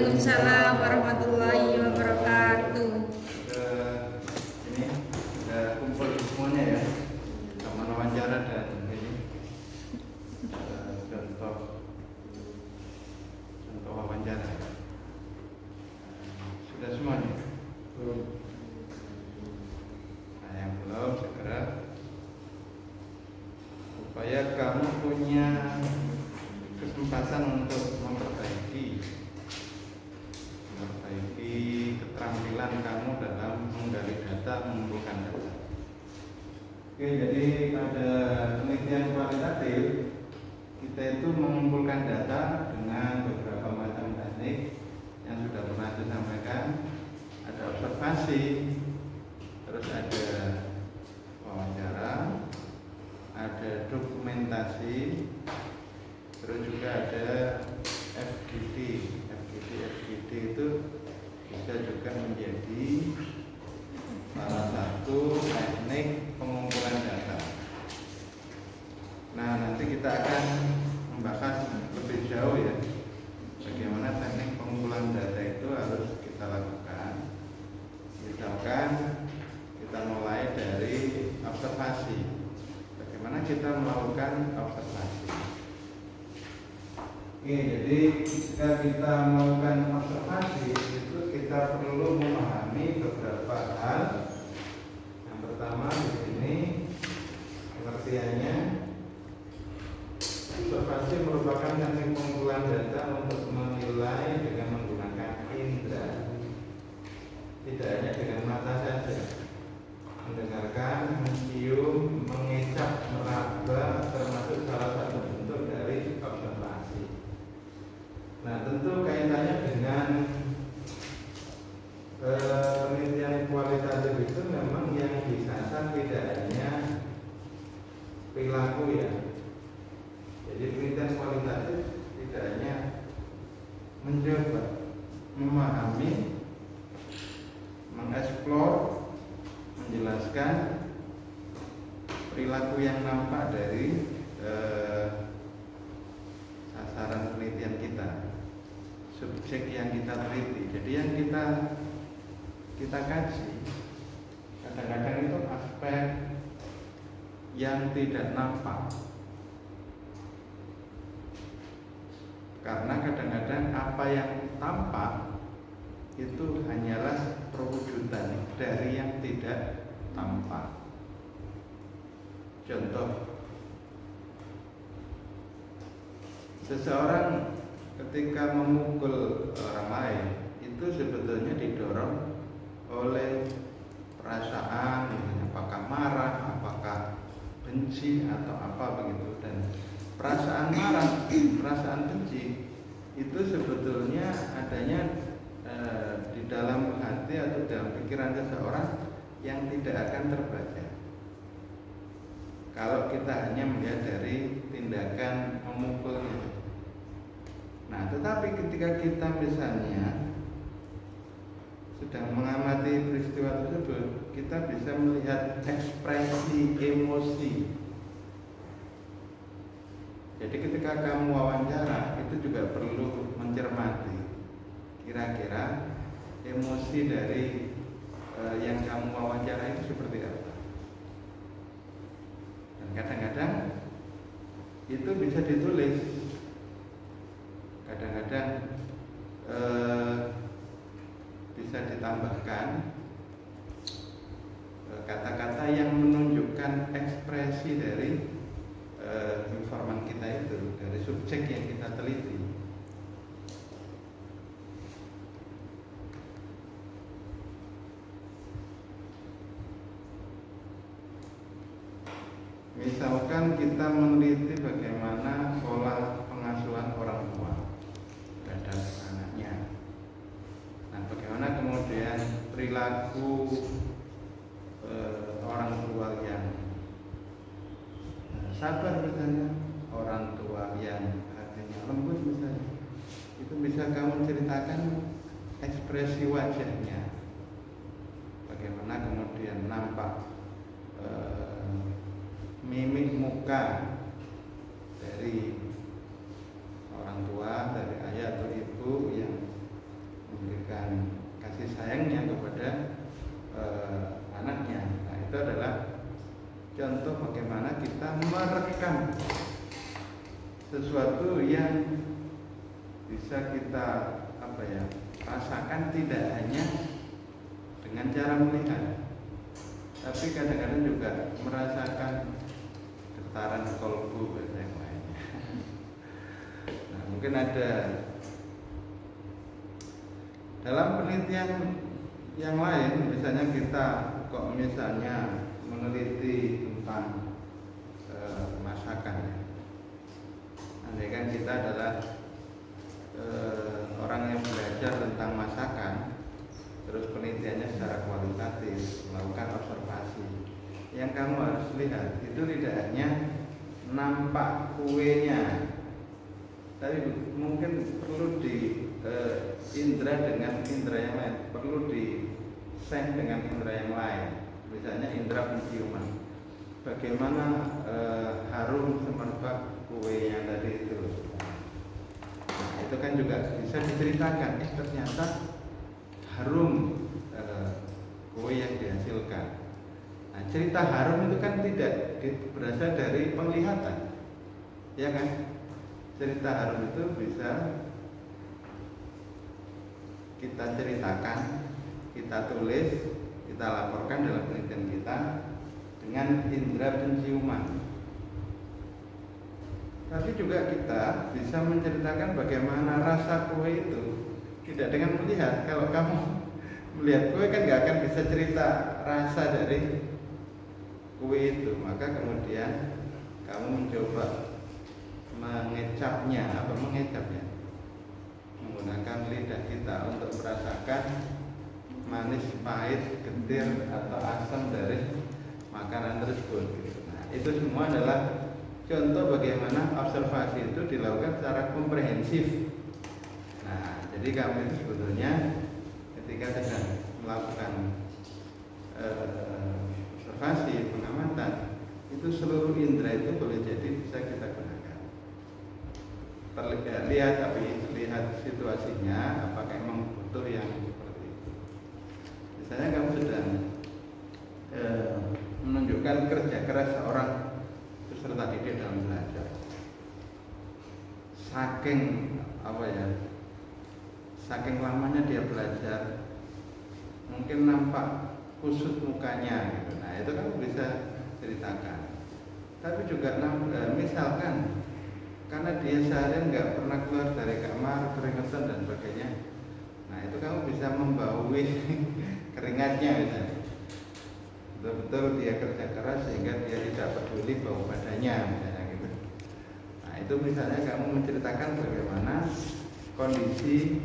Waalaikumsalam warahmatullahi wabarakatuh. Ini sudah kumpul semuanya ya, sama wawancara dan ini contoh wawancara. Sudah semuanya? Nah, yang belum segera supaya kamu punya kesempatan untuk memperbaiki keterampilan kamu dalam menggali data, mengumpulkan data. Oke, jadi pada penelitian kualitatif kita itu mengumpulkan data dengan beberapa macam teknik yang sudah pernah disampaikan. Ada observasi, terus ada wawancara, ada dokumentasi, terus juga ada FGD. FGD itu bisa juga menjadi salah satu teknik pengumpulan data. Nah, nanti kita akan membahas lebih jauh ya, bagaimana teknik pengumpulan data itu harus kita lakukan. Misalkan kita mulai dari observasi. Bagaimana kita melakukan observasi? Oke, jadi jika kita melakukan observasi itu kita perlu memahami beberapa hal. Yang pertama di sini pengertiannya, observasi merupakan teknik pengumpulan data untuk menilai dengan menggunakan indera, tidak hanya dengan mata saja, mendengarkan, mencium, mengecap, meraba, termasuk salah satu bentuk dari observasi. Nah, tentu kaitannya dengan penelitian kualitatif itu memang yang disasar tidak hanya perilaku ya. Jadi penelitian kualitatif tidak hanya mencoba memahami, mengeksplor, menjelaskan perilaku yang nampak dari sasaran penelitian kita, subjek yang kita teliti. Jadi yang kita kaji kadang-kadang itu aspek yang tidak nampak, karena kadang-kadang apa yang tampak itu hanyalah perwujudan dari yang tidak tampak. Contoh, seseorang ketika memukul orang lain itu sebetulnya didorong oleh perasaan, apakah marah, apakah benci atau apa begitu. Dan perasaan marah, perasaan benci itu sebetulnya adanya di dalam hati atau dalam pikiran seseorang yang tidak akan terbaca kalau kita hanya melihat dari tindakan memukulnya. Nah, tetapi ketika kita misalnya sedang mengamati peristiwa tersebut, kita bisa melihat ekspresi emosi. Jadi ketika kamu wawancara, itu juga perlu mencermati kira-kira emosi dari yang kamu wawancara itu seperti apa. Dan kadang-kadang itu bisa ditulis. Kadang-kadang bisa ditambahkan kata-kata yang menunjukkan ekspresi dari informan kita itu, dari subjek yang kita teliti. Misalkan kita meneliti bagaimana pola pengasuhan orang tua terhadap anaknya. Nah, bagaimana kemudian perilaku orang tua yang sabar misalnya, orang tua yang hatinya lembut misalnya, itu bisa kamu ceritakan ekspresi wajahnya, bagaimana kemudian nampak mimik muka dari orang tua, dari ayah atau ibu yang sesuatu yang bisa kita rasakan tidak hanya dengan cara melihat, tapi kadang-kadang juga merasakan getaran kolbu dan yang lainnya. Nah, mungkin ada dalam penelitian yang lain, misalnya kita meneliti tentang masakan ya. Andai kan kita adalah orang yang belajar tentang masakan, terus penelitiannya secara kualitatif, melakukan observasi. Yang kamu harus lihat itu tidak hanya nampak kuenya, tapi mungkin perlu di indera dengan indera yang lain, perlu di sense dengan indera yang lain. Misalnya indera penciuman. Bagaimana harum semerbak kue yang tadi itu. Nah, itu kan juga bisa diceritakan. Ternyata harum kue yang dihasilkan. Nah, cerita harum itu kan tidak berasal dari penglihatan, ya kan? Cerita harum itu bisa kita ceritakan, kita tulis, kita laporkan dalam penelitian kita dengan indera penciuman. Tapi juga kita bisa menceritakan bagaimana rasa kue itu tidak dengan melihat. Kalau kamu melihat kue kan nggak akan bisa cerita rasa dari kue itu. Maka kemudian kamu mencoba mengecapnya menggunakan lidah kita untuk merasakan manis, pahit, getir atau asam dari makanan tersebut. Nah, itu semua adalah contoh bagaimana observasi itu dilakukan secara komprehensif. Nah, jadi kamu itu sebetulnya ketika sedang melakukan observasi, pengamatan, itu seluruh indera itu boleh jadi bisa kita gunakan. Lihat situasinya, apakah memang butuh yang seperti itu. Misalnya kamu sedang menunjukkan kerja keras seorang peserta didik dalam belajar. Saking lamanya dia belajar, mungkin nampak kusut mukanya gitu. Nah, itu kamu bisa ceritakan. Tapi juga misalkan karena dia seharian nggak pernah keluar dari kamar, keringetan dan sebagainya. Nah, itu kamu bisa membaui keringatnya misalnya. Betul-betul dia kerja keras sehingga dia tidak peduli bau badannya misalnya gitu. Nah, itu misalnya kamu menceritakan bagaimana kondisi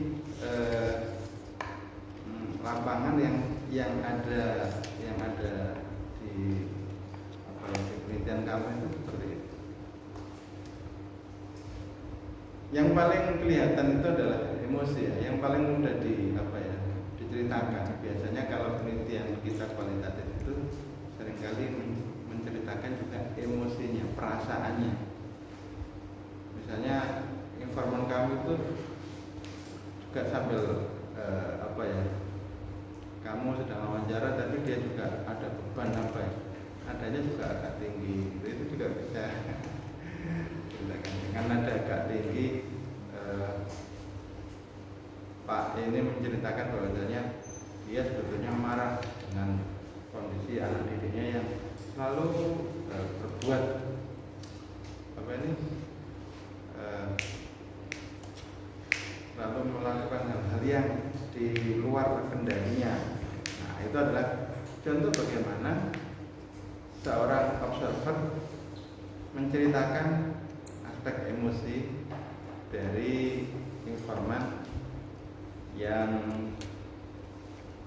lapangan yang ada di penelitian kamu itu seperti itu. Yang paling kelihatan itu adalah emosi ya, yang paling mudah diceritakan. Biasanya kalau penelitian kita kualitatif itu seringkali menceritakan juga emosinya, perasaannya. Misalnya informan kamu itu juga sambil kamu sedang wawancara tapi dia juga ada beban nadanya juga agak tinggi, itu juga bisa dengan nada agak tinggi. Pak ini menceritakan bahwasanya dia sebetulnya marah dengan kondisi anak didiknya yang selalu berbuat lalu melakukan hal-hal yang di luar kendalinya. Nah, itu adalah contoh bagaimana seorang observer menceritakan aspek emosi dari informan yang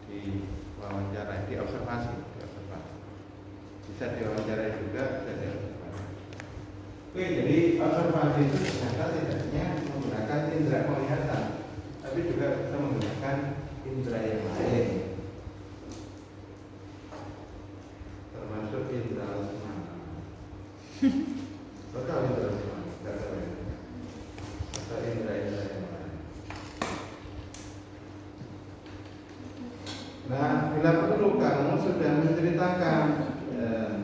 diwawancara, diobservasi. Bisa diwawancarai juga, bisa diobservasi. Oke, jadi observasi itu ternyata tidak hanya menggunakan indera penglihatan, tapi juga bisa menggunakan indera yang lain, termasuk indera semata. Betul indera semata, atau indera-indera yang lain. Nah, bila perlu kamu sudah menceritakan,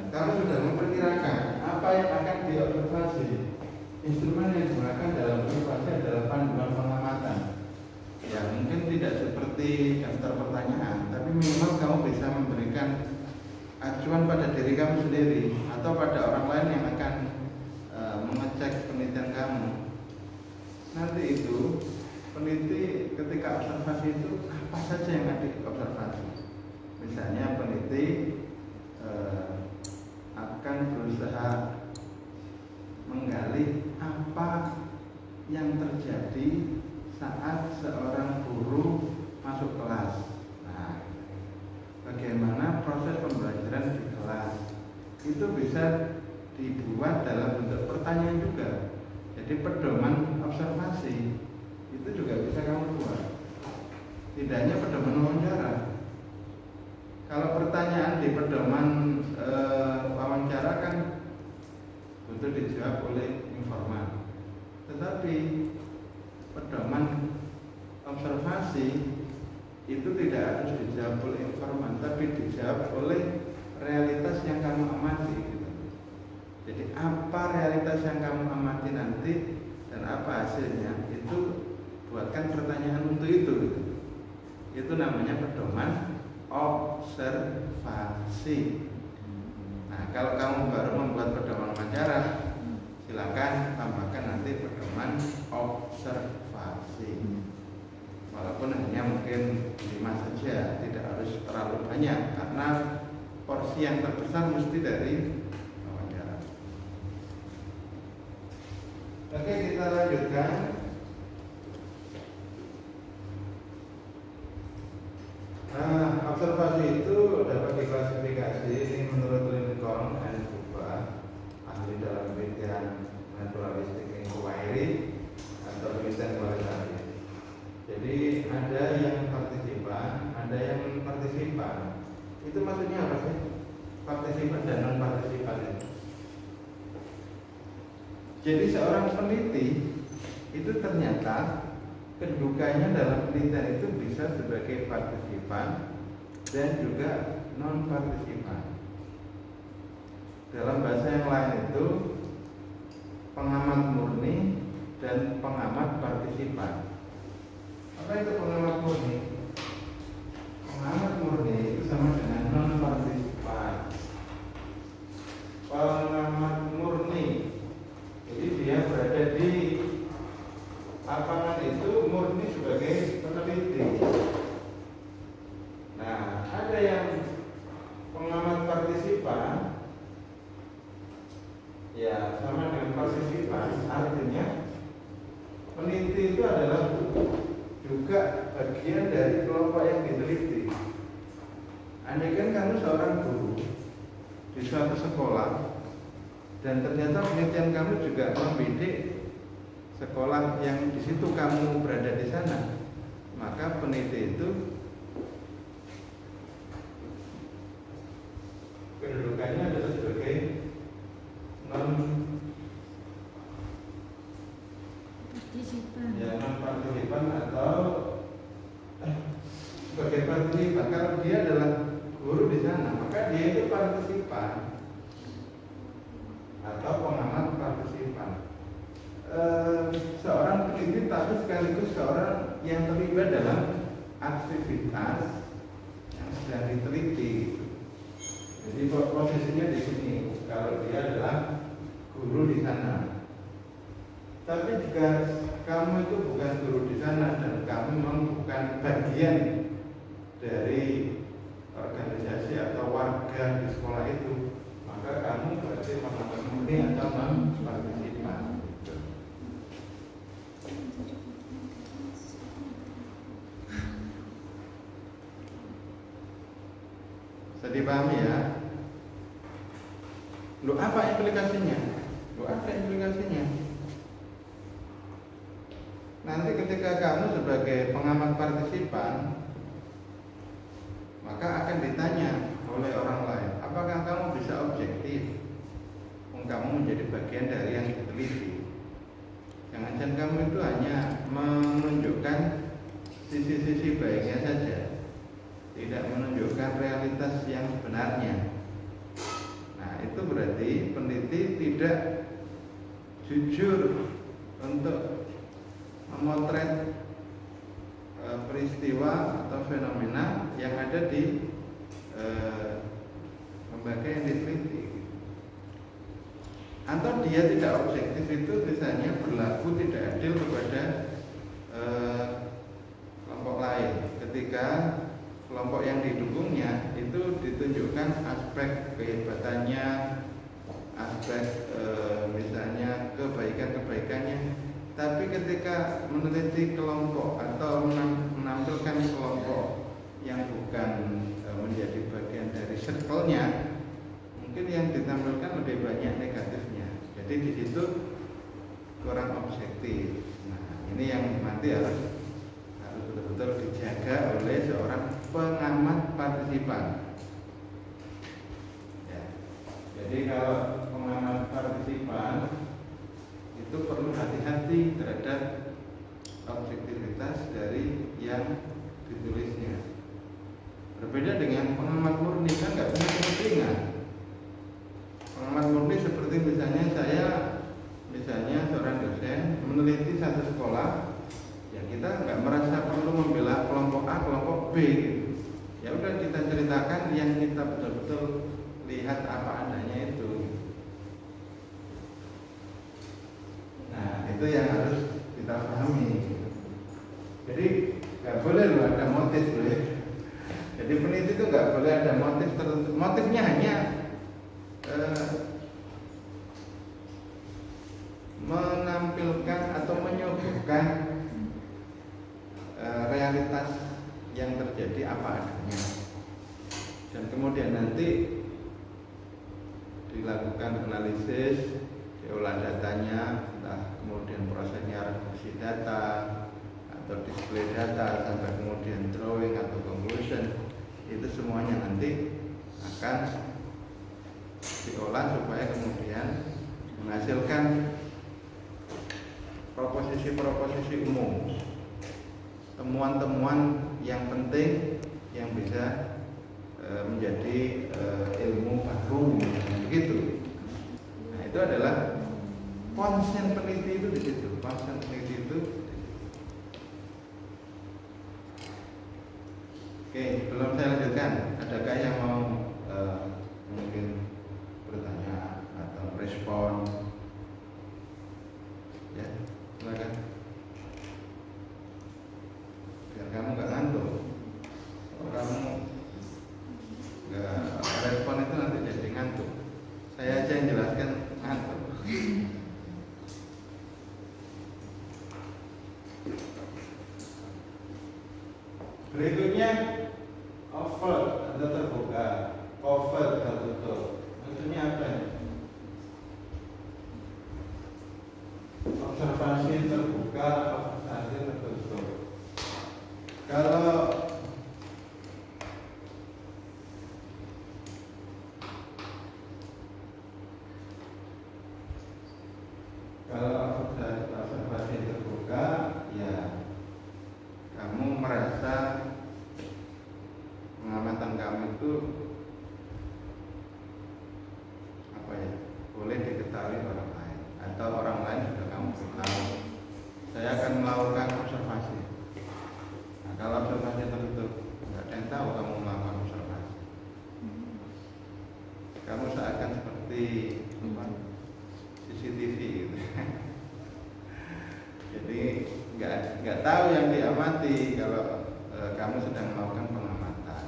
kamu sudah memperkirakan apa yang akan diobservasi, instrumen yang kamu sendiri atau pada orang lain yang akan mengecek penelitian kamu. Nanti itu peneliti ketika observasi itu apa saja yang ada diobservasi. Misalnya peneliti akan berusaha menggali apa yang terjadi saat seorang guru masuk kelas. Nah, bagaimana proses pembelajaran di kelas itu bisa dibuat dalam bentuk pertanyaan juga. Jadi pedoman observasi itu juga bisa kamu buat. Tidak hanya pedoman wawancara. Kalau pertanyaan di pedoman wawancara kan butuh dijawab oleh informan. Tetapi pedoman observasi itu tidak harus dijawab oleh informan, tapi dijawab oleh realitas yang kamu amati gitu. Jadi apa realitas yang kamu amati nanti dan apa hasilnya, itu buatkan pertanyaan untuk itu gitu. Itu namanya pedoman observasi. Nah, kalau kamu baru membuat pedoman wawancara, silakan tambahkan nanti pedoman observasi. Walaupun hanya mungkin 5 saja, tidak harus terlalu banyak karena porsi yang terbesar mesti dari wawancara. Oke, kita lanjutkan. Nah, observasi itu dapat diklasifikasi ini menurut Lincoln and Cooper, ahli dalam penelitian naturalistic inquiry atau penelitian kualitatif. Jadi ada yang partisipan, ada yang non partisipan. Itu maksudnya apa sih? Partisipan dan non partisipan itu. Jadi seorang peneliti itu ternyata kedudukannya dalam penelitian itu bisa sebagai partisipan dan juga non partisipan. Dalam bahasa yang lain itu pengamat murni dan pengamat partisipan. Apa itu pengamat murni? Pengamat murni itu sama dengan non partisipan. Pengamat murni, jadi dia berada di lapangan itu murni sebagai peneliti. Nah, ada yang pengamat partisipan, ya sama dengan partisipan, artinya peneliti itu adalah juga bagian dari kelompok yang diteliti. Andaikan kamu seorang guru di suatu sekolah dan ternyata penelitian kamu juga membidik sekolah yang di situ kamu berada di sana, maka peneliti itu kedudukannya adalah sebagai non partisipan atau sebagai partisipan. Kalau dia adalah guru di sana, maka dia itu partisipan atau pengamat partisipan. Seorang peneliti tapi sekaligus seorang yang terlibat dalam aktivitas yang sedang diteliti. Jadi posisinya di sini kalau dia adalah guru di sana. Tapi jika kamu itu bukan guru di sana dan kamu memang bukan bagian dari organisasi atau warga di sekolah itu, maka kamu berarti pengamat murni atau non partisipan. Bisa dipahami ya? Loh, apa implikasinya? Nanti ketika kamu sebagai pengamat partisipan, maka akan ditanya oleh orang lain, apakah kamu bisa objektif? Kamu menjadi bagian dari yang diteliti. Jangan-jangan kamu itu hanya menunjukkan sisi-sisi baiknya saja, tidak menunjukkan realitas yang sebenarnya. Nah, itu berarti peneliti tidak jujur untuk memotret peristiwa atau fenomena yang ada di lembaga yang diteliti. dia tidak objektif itu misalnya berlaku tidak adil kepada kelompok lain ketika kelompok yang didukungnya itu ditunjukkan aspek kehebatannya, aspek misalnya kebaikan-kebaikannya, tapi ketika meneliti kelompok atau menampilkan kelompok yang bukan menjadi bagian dari circle-nya, mungkin yang ditampilkan lebih banyak negatifnya. Jadi di situ kurang objektif. Nah, ini yang nanti harus betul-betul dijaga oleh seorang pengamat partisipan. Ya. Jadi kalau pengamat partisipan itu perlu hati-hati terhadap objektivitas dari yang ditulisnya. Berbeda dengan pengamat murni, kan nggak punya kepentingan. Pengamat murni seperti misalnya saya, misalnya seorang dosen meneliti satu sekolah, ya kita nggak merasa perlu membela kelompok A, kelompok B gitu. Ya udah kita ceritakan yang kita betul-betul lihat apa adanya itu. Nah itu yang harus kita pahami. Jadi nggak boleh loh ada motif loh ya. Jadi peneliti itu nggak boleh ada motif tertentu. Motifnya hanya menampilkan atau menyuguhkan realitas yang terjadi apa adanya, dan kemudian nanti dilakukan analisis, diolah datanya, entah kemudian prosesnya reduksi data atau display data sampai kemudian drawing atau conclusion, itu semuanya nanti akan diolah supaya kemudian menghasilkan proposisi-proposisi umum, temuan-temuan yang penting yang bisa menjadi ilmu baru, begitu. Nah itu adalah konsen peneliti itu di situ, konsen peneliti itu. Oke, belum saya lanjutkan. Adakah yang mau mungkin bertanya atau respon? Ya, silakan. Biar kamu nggak ngantuk. Kalau kamu nggak respon itu nanti jadi ngantuk. Saya aja yang jelaskan ngantuk. Berikutnya oval atau terbuka, oval tertutup. Maksudnya apa? Observasi terbuka, observasi tertutup. Kalau observasi terbuka, ya kamu merasa pengamatan kamu itu apa ya, boleh diketahui orang lain atau orang lain sudah kamu tahu. Saya akan melakukan observasi. Nah, kalau observasi tertutup, nggak ada yang tahu kamu melakukan observasi. Kamu seakan seperti CCTV gitu. Jadi nggak tahu yang diamati kalau kamu sedang melakukan pengamatan.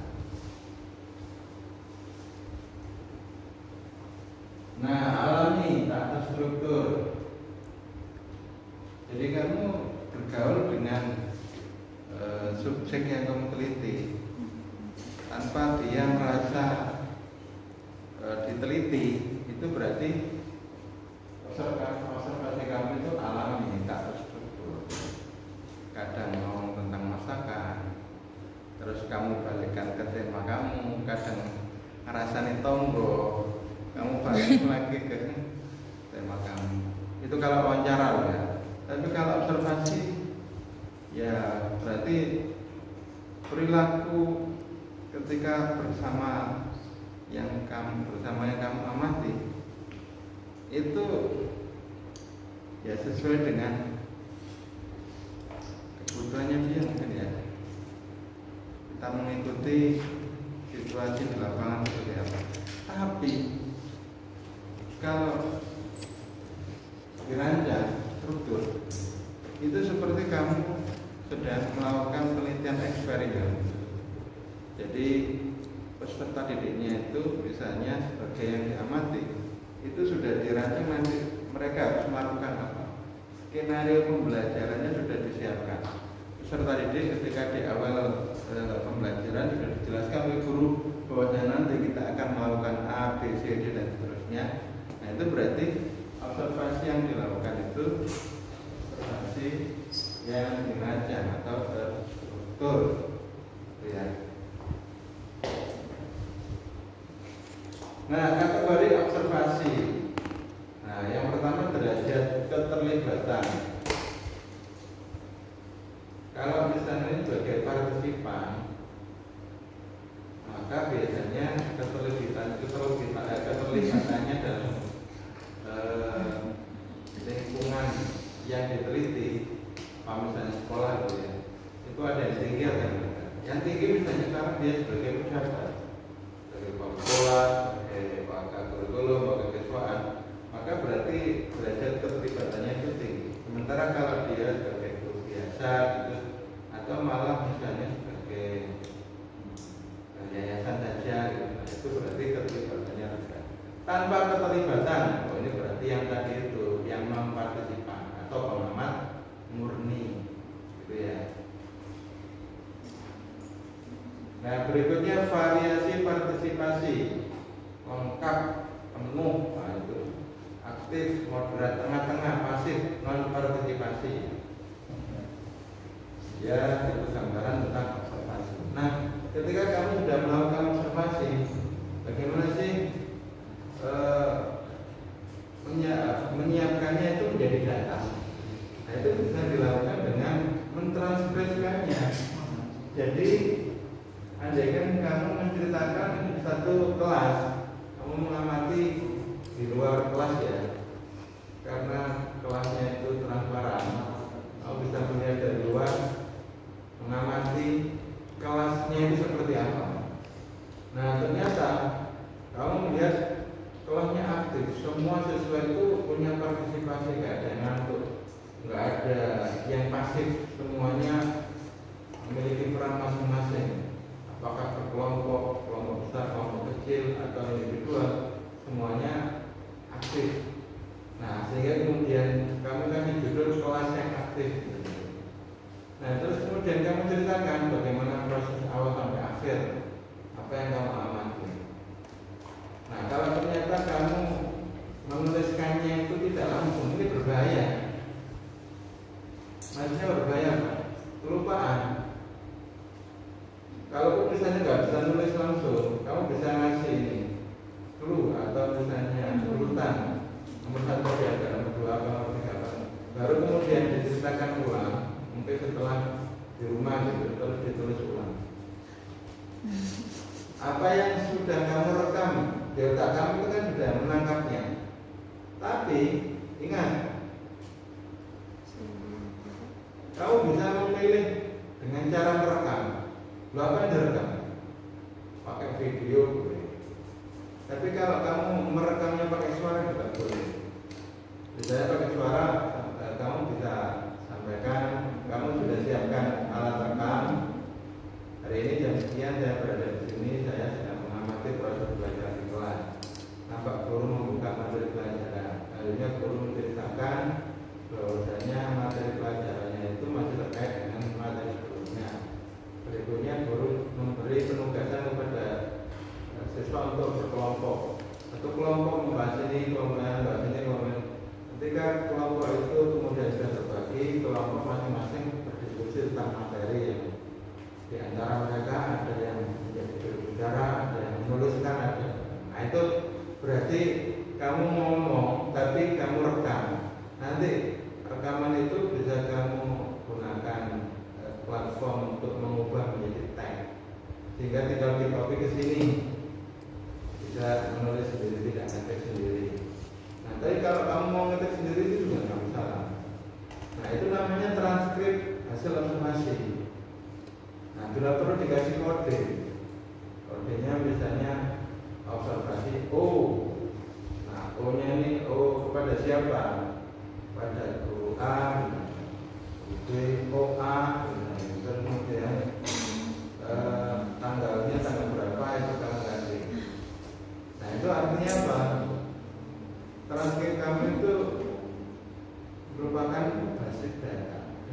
Nah, alami tak terstruktur. Jadi kamu bergaul dengan subjek yang kamu teliti tanpa dia merasa diteliti, itu berarti observasi kamu itu alami, tak terstruktur. Kadang ngomong tentang masakan, terus kamu balikkan ke tema kamu, kadang ngerasani tonggo, kamu balik lagi ke tema kamu. Itu kalau wawancara loh ya. Tapi kalau observasi, ya berarti perilaku ketika bersama yang kamu amati itu ya sesuai dengan kebutuhannya dia mungkin ya. Kita mengikuti situasi di lapangan seperti apa. Tapi kalau itu seperti kamu sedang melakukan penelitian eksperimen. Jadi peserta didiknya itu misalnya sebagai yang diamati, itu sudah dirancang nanti mereka harus melakukan apa. Skenario pembelajarannya sudah disiapkan. Peserta didik ketika di awal pembelajaran sudah dijelaskan oleh guru bahwa nanti kita akan melakukan A, B, C, D dan seterusnya. Nah itu berarti observasi yang dilakukan itu observasi yang dirancang atau terstruktur, ya. Nah, kategori observasi. Nah, yang pertama derajat keterlibatan. Kalau misalnya sebagai partisipan, maka biasanya keterlibatannya dalam lingkungan yang diteliti, misalnya sekolah gitu ya, itu ada yang tinggi ada yang rendah. Yang tinggi misalnya karena dia sebagai pejabat, sebagai kepala sekolah, sebagai pakar kurikulum, pakar kesiswaan, maka berarti derajat keterlibatannya itu tinggi. Sementara kalau dia sebagai guru biasa gitu, atau malah misalnya sebagai yayasan saja gitu, nah, itu berarti keterlibatannya rendah. Tanpa keterlibatan, oh ini berarti yang tadi itu yang non-partisipan atau pengamat murni, gitu ya. Nah berikutnya variasi partisipasi, lengkap, penuh, nah itu aktif, moderat, tengah-tengah, pasif, non-partisipasi. Ya itu gambaran tentang observasi. Nah ketika kamu sudah melakukan observasi, bagaimana sih menyiapkannya itu menjadi data? Nah itu bisa dilakukan dengan mentranskripsikannya. Jadi andaikan kamu menceritakan di satu kelas, kamu mengamati di luar kelas ya, karena kelasnya itu transparan, kamu bisa melihat dari luar, mengamati kelasnya itu seperti apa. Nah ternyata kamu melihat kelasnya aktif, semua siswa itu punya partisipasi, nggak ada yang ngantuk, nggak ada yang pasif, semuanya memiliki peran masing-masing. Apakah berkelompok, kelompok besar, kelompok kecil, atau individual, semuanya aktif. Nah sehingga kemudian kamu kasih judul kelas yang aktif. Nah terus kemudian kamu ceritakan bagaimana proses awal sampai akhir, apa yang kamu amati. Nah kalau ternyata kamu menuliskannya itu tidak langsung, ini berbahaya. Maksudnya berbahaya Pak, kelupaan. Kalau misalnya nggak bisa nulis langsung, kamu bisa ngasih ini clue atau misalnya urutan nomor 1 ada, nomor 2 apa, nomor 3 apa. Baru kemudian diceritakan ulang, mungkin setelah di rumah gitu, terus ditulis ulang. Apa yang sudah kamu rekam di otak kamu itu kan sudah menangkapnya. Tapi ingat, kamu bisa memilih dengan cara merekam. Lu apa yang direkam? Pakai video boleh. Tapi kalau kamu merekamnya pakai suara juga boleh. Misalnya pakai suara, kamu bisa sampaikan, kamu sudah siapkan alat rekam. Hari ini jam sekian saya berada di sini, saya sedang mengamati proses belajar di kelas. Nampak guru membuka materi pelajaran. Akhirnya guru menceritakan bahwasanya materi pelajarannya itu masih terkait dengan materi sebelumnya. Berikutnya guru memberi penugasan kepada siswa untuk berkelompok. Satu kelompok membahas ini, kelompok yang membahas ini, kelompok ini. Ketika kelompok itu kemudian sudah terbagi, kelompok masing-masing berdiskusi tentang materi yang di antara mereka ada yang menjadi berbicara, ada yang menuliskan, ada. Nah itu berarti kamu ngomong, tapi kamu rekam. Nanti rekaman itu bisa kamu gunakan platform untuk mengubah menjadi teks, sehingga tinggal di copy ke sini, bisa menulis sendiri, tidak ngetik sendiri. Nah, tapi kalau kamu mau ngetik sendiri itu juga nggak masalah. Nah, itu namanya transkrip hasil observasi. Nah, bila perlu dikasih kode, kodenya misalnya observasi O. Nah, O-nya ini O kepada siapa? Pada guru A. WOA, kemudian tanggalnya tanggal berapa itu kamu kasih. Nah itu artinya apa? Transkrip kamu itu merupakan basis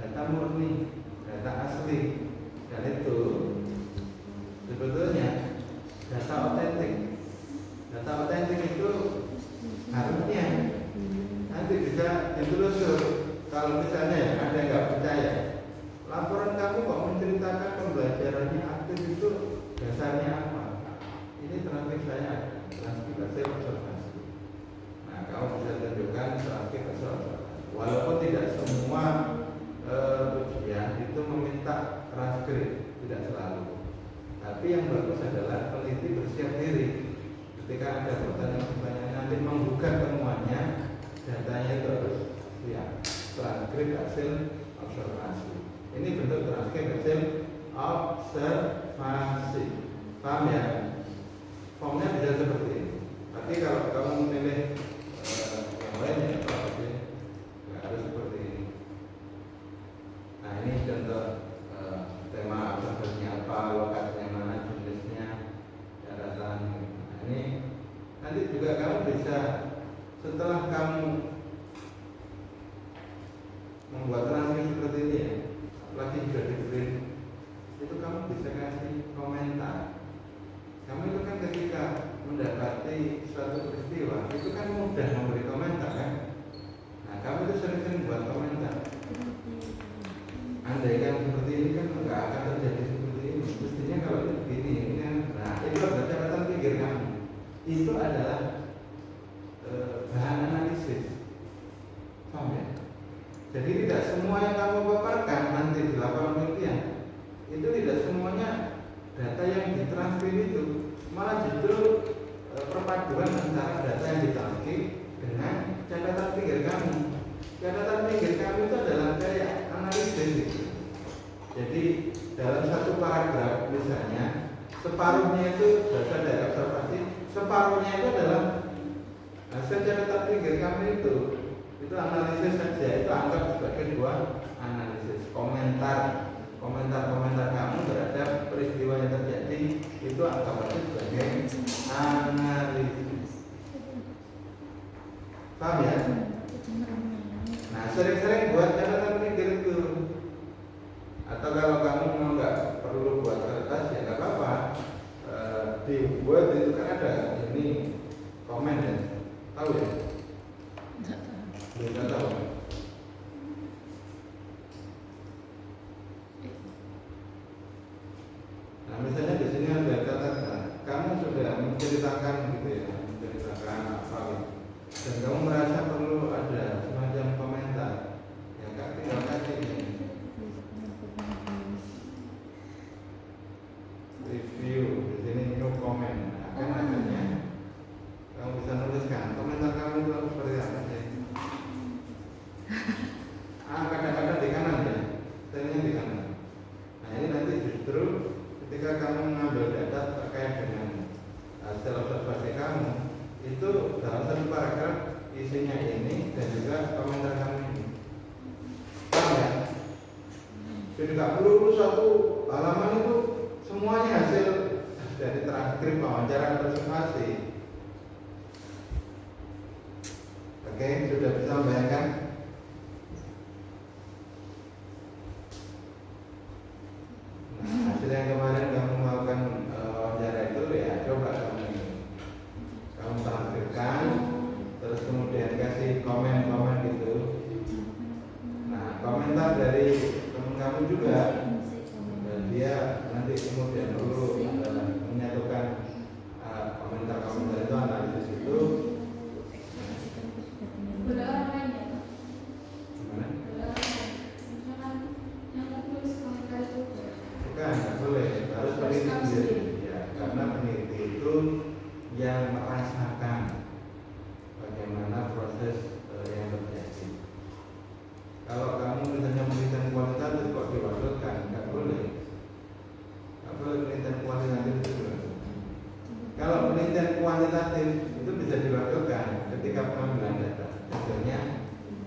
data murni, data asli, dan itu sebetulnya data otentik. Data otentik itu harusnya nanti bisa ditelusur. Kalau misalnya ya, ada yang nggak percaya, laporan kamu kok menceritakan pembelajarannya aktif itu dasarnya apa? Ini transkrip saya, transkrip hasil observasi. Nah, kamu bisa tunjukkan transkrip hasil observasi. Walaupun tidak semua ujian itu meminta transkrip, tidak selalu. Tapi yang bagus adalah peneliti bersiap diri. Ketika ada pertanyaan nanti menggugat temuannya, datanya itu harus siap. Transkrip hasil observasi. Ini bentuk transkrip hasil observasi. Paham ya? Formnya bisa seperti ini. Tapi kalau kamu memilih yang lain ya pasti nggak harus seperti ini. Nah ini contoh tema observasinya apa, lokasinya mana, jenisnya, daratan. Nah ini nanti juga kamu bisa setelah kamu membuat transkrip seperti ini ya, apalagi sudah di print, itu kamu bisa kasih komentar. Kamu itu kan ketika mendapati suatu peristiwa itu kan mudah memberi komentar kan. Nah kamu itu sering-sering buat komentar. Andai kan seperti ini kan nggak akan terjadi seperti ini. Mestinya kalau begini ini kan, nah itu adalah catatan pikir kamu. Itu adalah bahan analisis. Paham ya? Jadi tidak semua yang kamu paparkan nanti di laporan penelitian itu tidak semuanya data yang ditranskrip itu, malah justru perpaduan antara data yang ditranskrip dengan catatan pikir kamu. Catatan pikir kamu itu adalah kayak analisis gitu. Jadi dalam satu paragraf misalnya separuhnya itu data dari observasi, separuhnya itu adalah hasil catatan pikir kamu itu analisis saja, itu anggap sebagai sebuah analisis. Komentar kamu terhadap peristiwa yang terjadi itu anggap saja sebagai analisis. Paham ya? Nah sering-sering buat catatan pikir itu. Atau kalau kamu mau nggak perlu buat kertas ya nggak apa-apa, dibuat itu kan ada ini komen ya, tahu ya? Tidak tahu. Nah misalnya di sini ada kata-kata, kamu sudah menceritakan gitu ya, menceritakan apa gitu, dan kamu merasa perlu ada semacam komentar, ya kak tinggal kasih ini. Review di sini new comment, akan akhirnya kamu bisa nuliskan komentar kamu itu seperti apa sih? Kadang-kadang di kanan ya, selnya di kanan. Nah ini nanti justru ketika kamu mengambil data terkait dengan hasil observasi kamu, itu dalam satu paragraf isinya ini dan juga komentar kamu ini. Paham ya? Jadi nggak perlu satu halaman itu semuanya hasil dari transkrip wawancara observasi. Oke, sudah bisa membayangkan? Hasil yang kemarin kamu melakukan wawancara itu ya coba kamu tampilkan, terus kemudian kasih komen-komen gitu. Nah komentar dari teman kamu juga, dan dia nanti kemudian perlu menyatukan komentar-komentar itu, analisis itu. Nggak boleh, harus peneliti sendiri ya, karena peneliti itu yang merasakan bagaimana proses yang terjadi. Kalau kamu misalnya penelitian kualitatif kok diwakilkan, nggak boleh. Nggak boleh penelitian kualitatif itu. Kalau penelitian kuantitatif itu bisa diwakilkan ketika pengambilan data. Contohnya,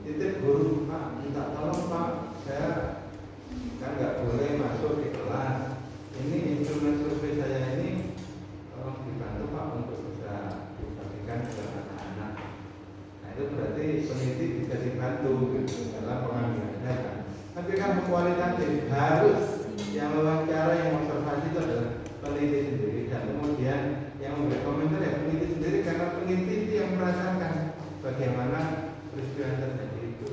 titip guru, Pak, minta tolong Pak, saya masuk di kelas, ini instrumen survei saya ini tolong dibantu Pak untuk bisa dibagikan ke anak-anak. Nah itu berarti peneliti bisa dibantu gitu dalam pengambilan data. Tapi kan kualitatif harus yang wawancara, yang observasi itu adalah peneliti sendiri, dan kemudian yang memberi komentar ya peneliti sendiri, karena peneliti itu yang merasakan bagaimana peristiwa yang terjadi itu.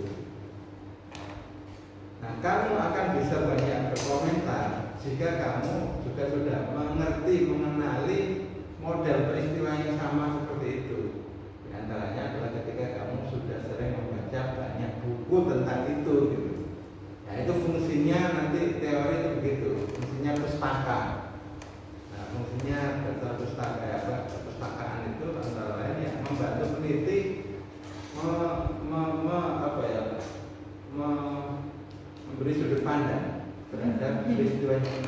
Nah, kamu akan bisa banyak berkomentar jika kamu juga sudah mengerti, mengenali model peristiwa yang sama seperti itu. Di antaranya adalah ketika kamu sudah sering membaca banyak buku tentang itu gitu. Nah, itu fungsinya nanti teori itu begitu, fungsinya pustaka. Nah, fungsinya daftar pustaka perpustakaan itu antara lain ya membantu peneliti memberi sudut pandang terhadap peristiwa ini.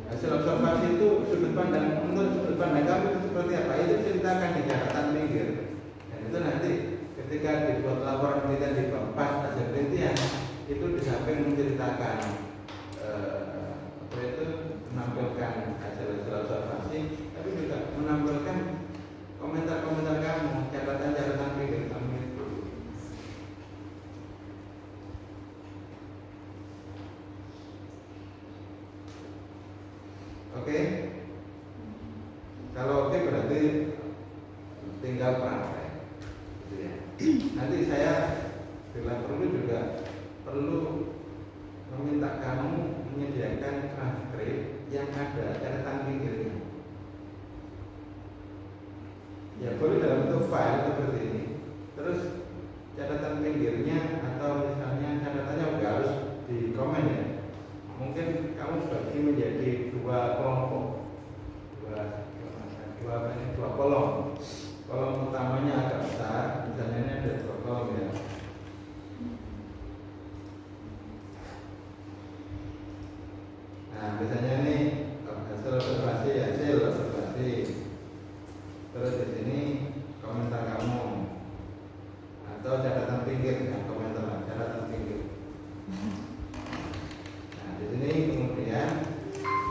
Hasil observasi itu sudut pandang, menurut sudut pandang kamu itu seperti apa? Itu ceritakan di catatan pinggir. Dan itu nanti ketika dibuat laporan penelitian di bab 4 hasil penelitian, itu di samping menceritakan menampilkan hasil observasi, tapi juga menampilkan komentar-komentar kamu, catatan-catatan pinggir kamu itu. Oke? Kalau oke berarti tinggal praktek, gitu ya. Nanti saya bila perlu juga perlu meminta kamu menyediakan transkrip yang ada catatan pinggirnya. Ya boleh dalam bentuk file seperti ini. Terus catatan pinggirnya atau misalnya catatannya juga harus di komen ya. Mungkin kamu bagi menjadi dua kelompok, dua kolom. Kolom utamanya agak besar, misalnya ini ada 2 kolom ya. Nah, misalnya ini hasil observasi. Terus di sini komentar kamu atau catatan pinggir, ya, komentar catatan pinggir. Nah, di sini kemudian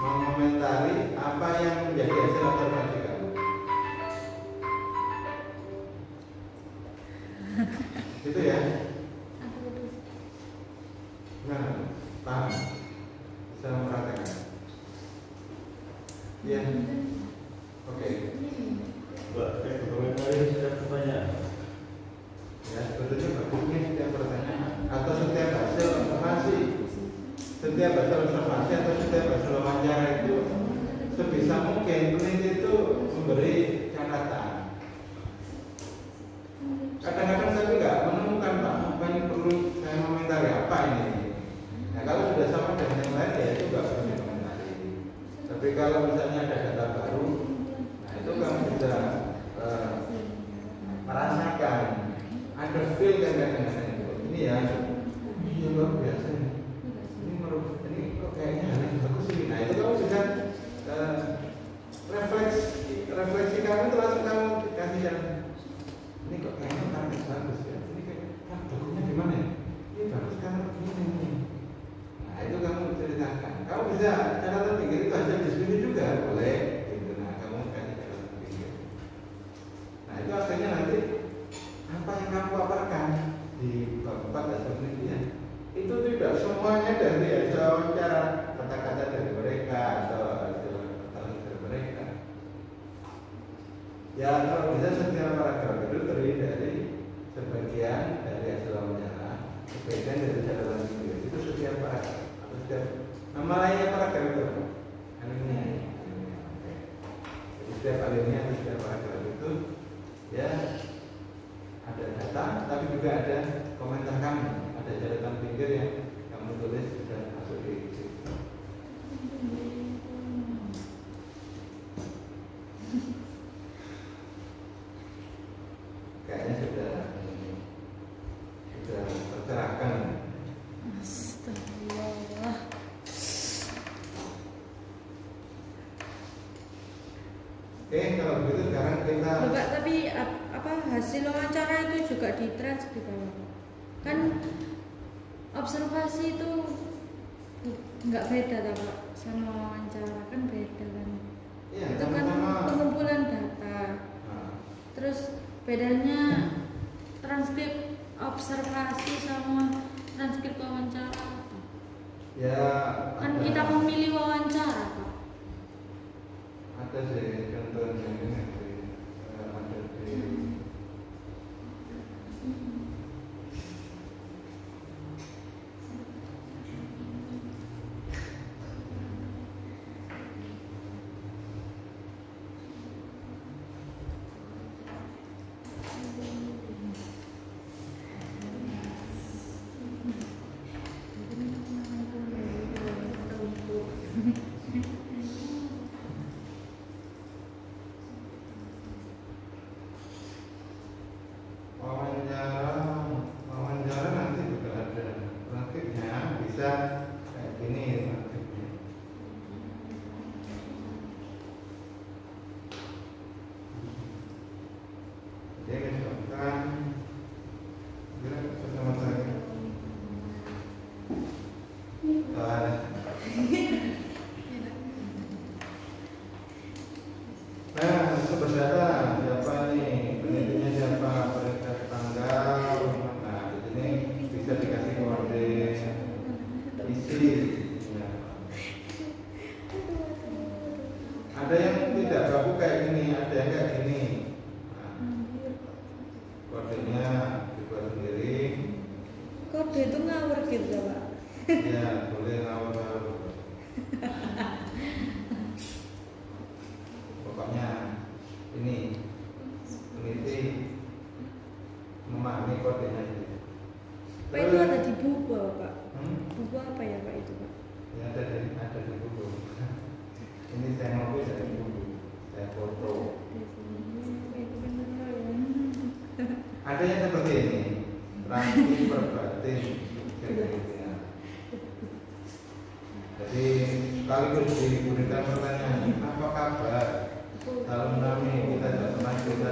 mengomentari apa yang menjadi hasil observasi kamu. Gitu ya. Nah, paham? Bisa mempraktekkan? Iya. Oke. Mbak, saya berkomentari setiap pertanyaan. Ya, sebetulnya bagusnya setiap pertanyaan atau setiap hasil observasi, atau setiap hasil wawancara itu sebisa mungkin peneliti itu memberi catatan. Kadang-kadang saya nggak menemukan Pak, apa yang perlu saya komentari apa ini. Nah, kalau sudah sama dengan yang lain ya itu nggak perlu dikomentari. Tapi kalau misalnya ada data baru, nah itu kamu bisa merasakan, ada feel kan kadang-kadang itu. Ini ya, iya luar biasa ini. Ini kok kayaknya hal yang bagus sih. Nah itu kamu bisa refleksi kamu itu langsung kamu kasih yang ini kok kayaknya target bagus ya. Ini kayak dokumennya gimana ya? Ini bagus karena begini. Nah itu kamu ceritakan. Kamu bisa catatan pinggir itu hasil diskusi juga boleh. Gitu. Nah kamu kasih catatan pinggir. Nah itu akhirnya nanti apa yang kamu paparkan di bab 4 hasil penelitian itu tidak semuanya dari hasil wawancara, kata-kata dari mereka atau hasil keterangan dari mereka. Ya kalau bisa setiap paragraf itu terdiri dari sebagian dari hasil wawancara, sebagian dari catatan pinggir. Itu setiap paragraf atau setiap nama lainnya paragraf itu. Alinea. Jadi setiap alinea atau setiap paragraf itu ya ada data, tapi juga ada komentar kamu, ada catatan pinggir yang kamu tulis sudah masuk di situ. Kayaknya sudah tercerahkan. Astagfirullah. Oke, kalau begitu sekarang kita. Bapak, tapi apa hasil wawancara itu juga ditranskrip Pak? Kan observasi itu Nggak beda tak Pak, sama wawancara kan beda kan. Iya, Itu kan sama-sama. pengumpulan data. Nah, Terus bedanya transkrip observasi sama transkrip wawancara apa? ya Kan ada- kita memilih wawancara Pak. ada sih contohnya ini sih, ada di wawancara nanti juga ada transkripnya, bisa kayak gini transkripnya. Jadi misalkan kira bersama saya nah, saudara siapa nih penelitinya, siapa perintah tanggal, nah di sini bisa dikasih kode isi ya. Ada yang tidak baku kayak gini, ada yang kayak gini. Nah, kodenya dibuat sendiri. Kode itu ngawur gitu Pak. Ya boleh ngawur-ngawur. Pokoknya ini peneliti memahami kodenya ini. Pak itu ada di buku apa, Pak? Hmm? Buku apa ya Pak itu Pak? Ya, ada di buku. Ini saya ngopi dari buku, saya foto. Itu bener ya. Ada yang seperti ini, ranking perbatin. Jadi sekaligus diberikan pertanyaan, apa kabar? Salam kami, kita tidak pernah cerita